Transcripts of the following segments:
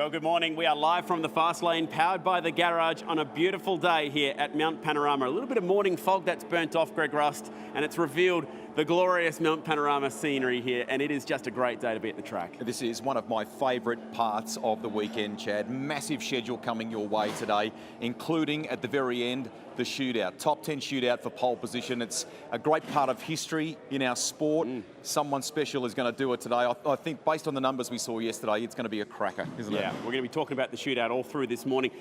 Well, good morning. We are live from the fast lane, powered by the garage on a beautiful day here at Mount Panorama. A little bit of morning fog that's burnt off, Greg Rust, and it's revealed the glorious Mount Panorama scenery here, and it is just a great day to be at the track. This is one of my favourite parts of the weekend, Chad. Massive schedule coming your way today, including at the very end, the shootout. Top 10 shootout for pole position. It's a great part of history in our sport. Someone special is going to do it today. I think based on the numbers we saw yesterday, it's going to be a cracker, isn't it? Yeah, we're going to be talking about the shootout all through this morning.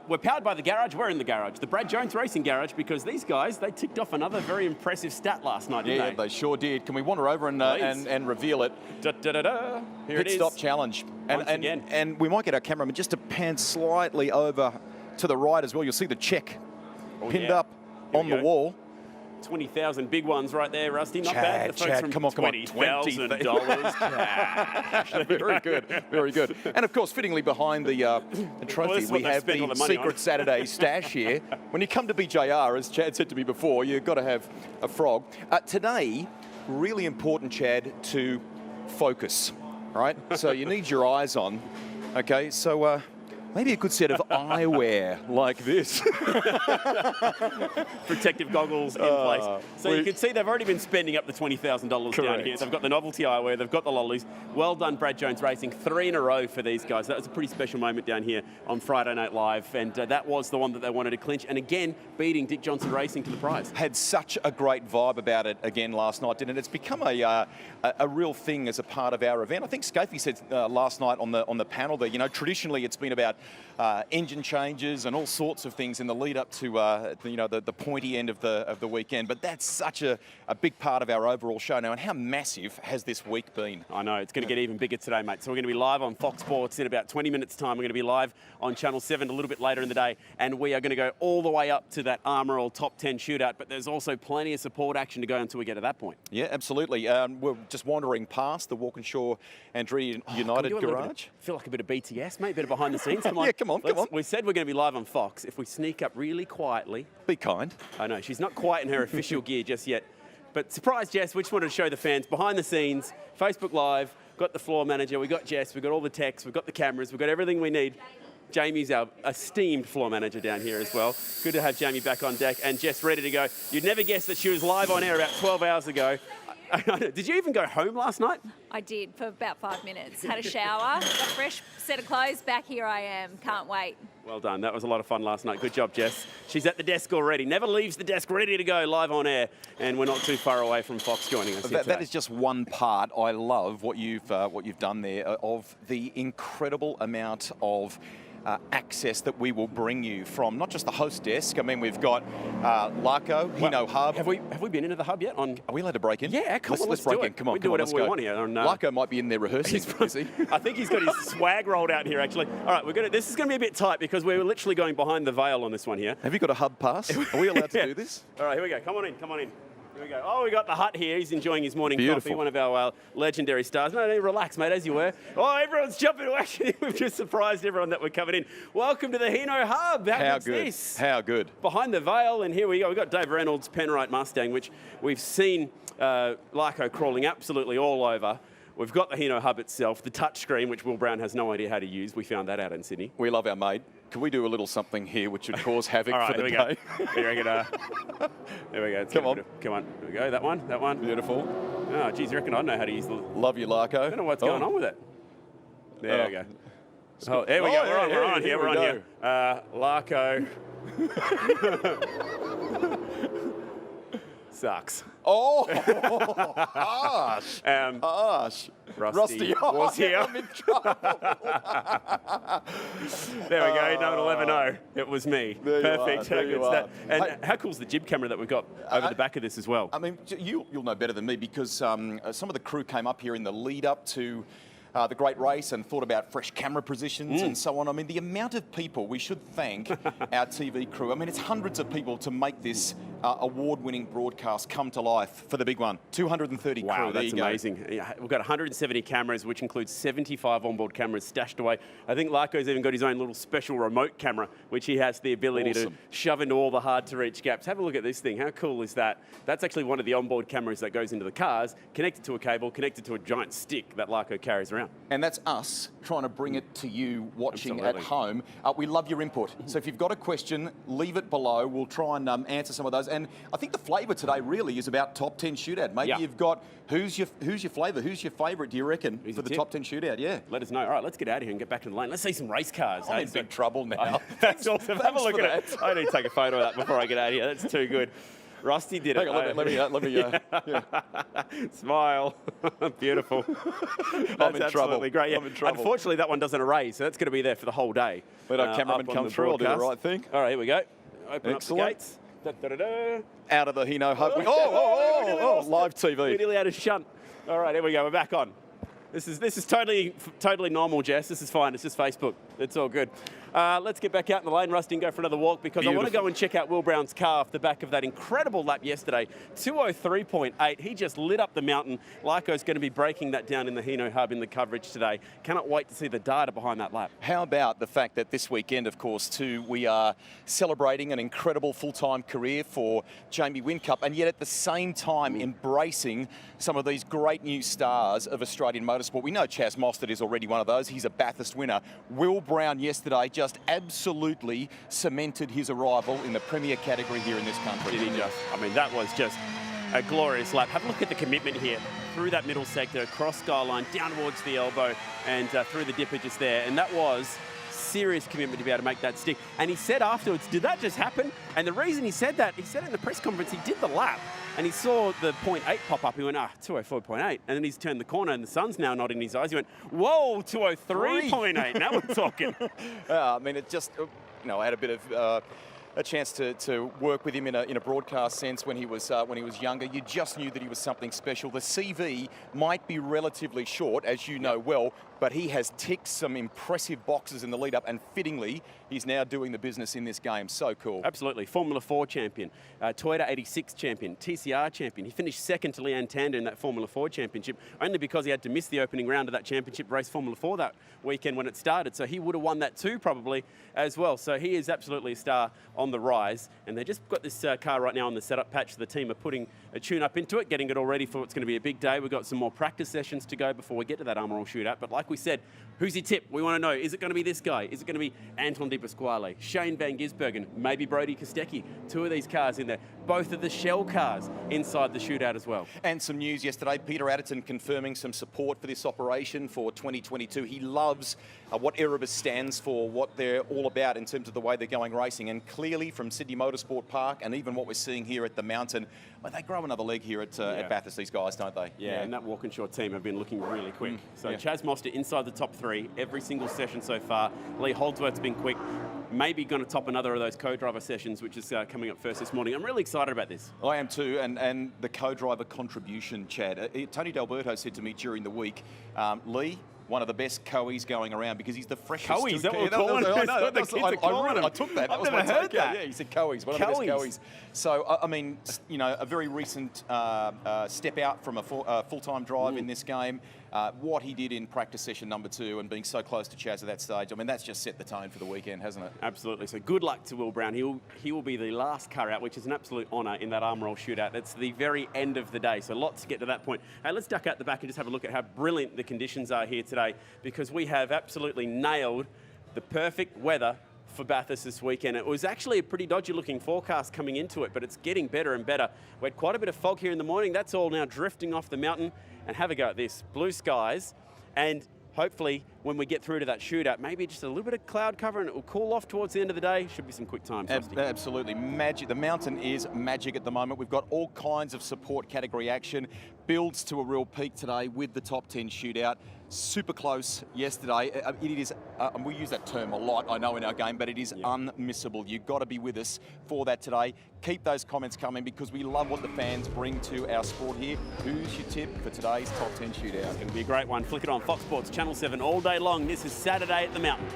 We're powered by the garage. We're in the garage, the Brad Jones Racing Garage, because these guys, they ticked off another very impressive stat last night, didn't they? Yeah, they sure did. Can we wander over and reveal it? Da, da, da, da. Here it is. Pit stop challenge. And we might get our cameraman just to pan slightly over to the right as well. You'll see the check pinned up on the wall. 20,000 big ones right there, Rusty. Not bad. The folks from come on. $20,000 cash. Very good, very good. And of course, fittingly behind the trophy, we have the Secret Saturday stash here. When you come to BJR, as Chad said to me before, you've got to have a frog. Today, really important, Chad, to focus, right? So you need your eyes on. Okay, so maybe a good set of eyewear like this. Protective goggles in place. So you can see they've already been spending up the $20,000 down here. They've got the novelty eyewear, they've got the lollies. Well done, Brad Jones Racing. 3 in a row for these guys. That was a pretty special moment down here on Friday Night Live, and that was the one that they wanted to clinch. And again, beating Dick Johnson Racing to the prize. Had such a great vibe about it again last night, didn't it? It's become a real thing as a part of our event. I think Scafey said last night on the panel that, you know, traditionally it's been about engine changes and all sorts of things in the lead up to the pointy end of the weekend. But that's such a big part of our overall show now. And how massive has this week been? I know, it's going to get even bigger today, mate. So we're going to be live on Fox Sports in about 20 minutes' time. We're going to be live on Channel 7 a little bit later in the day. And we are going to go all the way up to that Armour All Top 10 shootout. But there's also plenty of support action to go until we get to that point. Yeah, absolutely. We're just wandering past the Walkinshaw Andrea United garage. I feel like a bit of BTS, mate. A bit of behind the scenes. Come on. Yeah, come on. We said we're going to be live on Fox. If we sneak up really quietly. Be kind. I know, she's not quite in her official gear just yet. But surprise, Jess, we just wanted to show the fans behind the scenes, Facebook Live, got the floor manager, we got Jess, we got all the techs, we've got the cameras, we've got everything we need. Jamie's our esteemed floor manager down here as well. Good to have Jamie back on deck, and Jess ready to go. You'd never guess that she was live on air about 12 hours ago. Did you even go home last night? I did, for about 5 minutes. Had a shower, got a fresh set of clothes, back here I am. Can't wait. Well done. That was a lot of fun last night. Good job, Jess. She's at the desk already. Never leaves the desk, ready to go live on air. And we're not too far away from Fox joining us here today. That is just one part. I love what you've done there of the incredible amount of access that we will bring you from not just the host desk. I mean, we've got Larko, Hino Hub. Have we been into the hub yet? Are we allowed to break in? Yeah, come on, let's break in. Come on, we do whatever we want here. Larko might be in there rehearsing. I think he's got his swag rolled out here, actually. All right, this is going to be a bit tight because we're literally going behind the veil on this one here. Have you got a hub pass? Are we allowed to do this? All right, here we go. Come on in. Here we go. Oh, we got the hut here. He's enjoying his morning coffee, one of our legendary stars. No, relax, mate, as you were. Oh, everyone's jumping to action. We've just surprised everyone that we're coming in. Welcome to the Hino Hub. How good's this? How good. Behind the veil, and here we go. We've got Dave Reynolds' Penrite Mustang, which we've seen Larko crawling absolutely all over. We've got the Hino Hub itself, the touch screen, which Will Brown has no idea how to use. We found that out in Sydney. We love our maid. Can we do a little something here which would cause havoc for the day? Here we go. There we go. Come on. Here we go. That one. Beautiful. Oh, geez, you reckon I know how to use the... Love you, Larko. I don't know what's going on with it. There we go. Oh, there we go. We're on here. Larko. Sucks. Oh, harsh. Harsh. Rusty was here. I'm in trouble. There we go, number 11-0. It was me. There Perfect. You are. There you are. And how cool's the jib camera that we've got over the back of this as well? I mean, you'll know better than me because some of the crew came up here in the lead up to the great race and thought about fresh camera positions and so on. I mean, the amount of people, we should thank our TV crew. I mean, it's hundreds of people to make this award-winning broadcast come to life for the big one. 230 crew. Wow, that's there you amazing. Yeah, we've got 170 cameras, which includes 75 onboard cameras stashed away. I think Larko's even got his own little special remote camera, which he has the ability to shove into all the hard-to-reach gaps. Have a look at this thing. How cool is that? That's actually one of the onboard cameras that goes into the cars, connected to a cable, connected to a giant stick that Larko carries around. And that's us trying to bring it to you watching Absolutely. at home. We love your input. So if you've got a question, leave it below. We'll try and answer some of those. And I think the flavour today really is about top 10 shootout. Maybe you've got who's your flavour, who's your favourite, do you reckon, for the top 10 shootout? Yeah. Let us know. All right, let's get out of here and get back to the lane. Let's see some race cars. I'm in big trouble now. That's awesome. Have a look at that. it. I need to take a photo of that before I get out of here. That's too good. Rusty did it. Hang on, let me Smile. Beautiful. I'm in That's trouble. absolutely great. Yeah. I'm in trouble. Unfortunately, that one doesn't erase, so that's going to be there for the whole day. Let our cameraman up on come the through. I'll do the broadcast. right thing. All right, here we go. Open Excellent. up the gates. Da-da-da-da. Out of the Hino hub. Live TV. We're nearly out of shunt. All right, here we go. We're back on. This is totally normal, Jess. This is fine. It's just Facebook. It's all good. Let's get back out in the lane, Rusty, and go for another walk because I want to go and check out Will Brown's car off the back of that incredible lap yesterday. 2:03.8. He just lit up the mountain. Lyco's going to be breaking that down in the Hino hub in the coverage today. Cannot wait to see the data behind that lap. How about the fact that this weekend, of course, too, we are celebrating an incredible full-time career for Jamie Whincup, and yet at the same time embracing some of these great new stars of Australian motorsport. We know Chaz Mostert is already one of those. He's a Bathurst winner. Will Brown yesterday just absolutely cemented his arrival in the premier category here in this country. Did he just? I mean, that was just a glorious lap. Have a look at the commitment here. Through that middle sector, across skyline, down towards the elbow, and through the dipper just there. And that was serious commitment to be able to make that stick. And he said afterwards, did that just happen? And the reason he said that, he said in the press conference, he did the lap and he saw the 0.8 pop up. He went, 2:04.8. And then he's turned the corner and the sun's now not in his eyes. He went, whoa, 2:03.8. Now we're talking. I mean, it just, I had a bit of a chance to work with him in a broadcast sense when he was younger. You just knew that he was something special. The CV might be relatively short, as you know well, but he has ticked some impressive boxes in the lead up, and fittingly, he's now doing the business in this game. So cool. Absolutely. Formula 4 champion, Toyota 86 champion, TCR champion. He finished second to Leanne Tander in that Formula 4 championship, only because he had to miss the opening round of that championship race Formula 4 that weekend when it started. So he would have won that too, probably, as well. So he is absolutely a star on the rise. And they just got this car right now on the setup patch. The team are putting a tune-up into it, getting it all ready for what's going to be a big day. We've got some more practice sessions to go before we get to that Armor All shootout. But like we said, who's your tip? We want to know, is it going to be this guy? Is it going to be Anton De Pasquale, Shane Van Gisbergen, maybe Brody Kostecki? Two of these cars in there. Both of the Shell cars inside the shootout as well. And some news yesterday, Peter Adderton confirming some support for this operation for 2022. He loves what Erebus stands for, what they're all about in terms of the way they're going racing. And clearly from Sydney Motorsport Park and even what we're seeing here at the Mountain, well, they grow another leg here at Bathurst, these guys, don't they? Yeah, and that Walkinshaw team have been looking really quick. So Chaz Mostert inside the top three every single session so far. Lee Holdsworth's been quick. Maybe going to top another of those co-driver sessions, which is coming up first this morning. I'm really excited about this. I am too, and the co-driver contribution, Chad. Tony D'Alberto said to me during the week, Lee, one of the best coeys going around because he's the freshest. Coeys, is that what we're calling him? I took that. I've never heard that. Yeah, he said coeys, one of the best coeys. So, I mean, a very recent step out from a full-time drive in this game. What he did in practice session number 2 and being so close to Chaz at that stage, I mean, that's just set the tone for the weekend, hasn't it? Absolutely. So good luck to Will Brown. He will be the last car out, which is an absolute honour in that Armor All shootout. That's the very end of the day, so lots to get to that point. Hey, let's duck out the back and just have a look at how brilliant the conditions are here today, because we have absolutely nailed the perfect weather for Bathurst this weekend. It was actually a pretty dodgy looking forecast coming into it, but it's getting better and better. We had quite a bit of fog here in the morning. That's all now drifting off the mountain. And have a go at this. Blue skies, and hopefully when we get through to that shootout, maybe just a little bit of cloud cover and it will cool off towards the end of the day. Should be some quick times. Absolutely. Magic. The mountain is magic at the moment. We've got all kinds of support category action. Builds to a real peak today with the top 10 shootout. Super close yesterday. It is, and we use that term a lot, I know, in our game, but it is unmissable. You've got to be with us for that today. Keep those comments coming because we love what the fans bring to our sport here. Who's your tip for today's top 10 shootout? It's going to be a great one. Flick it on Fox Sports Channel 7 all day long. This is Saturday at the Mountain.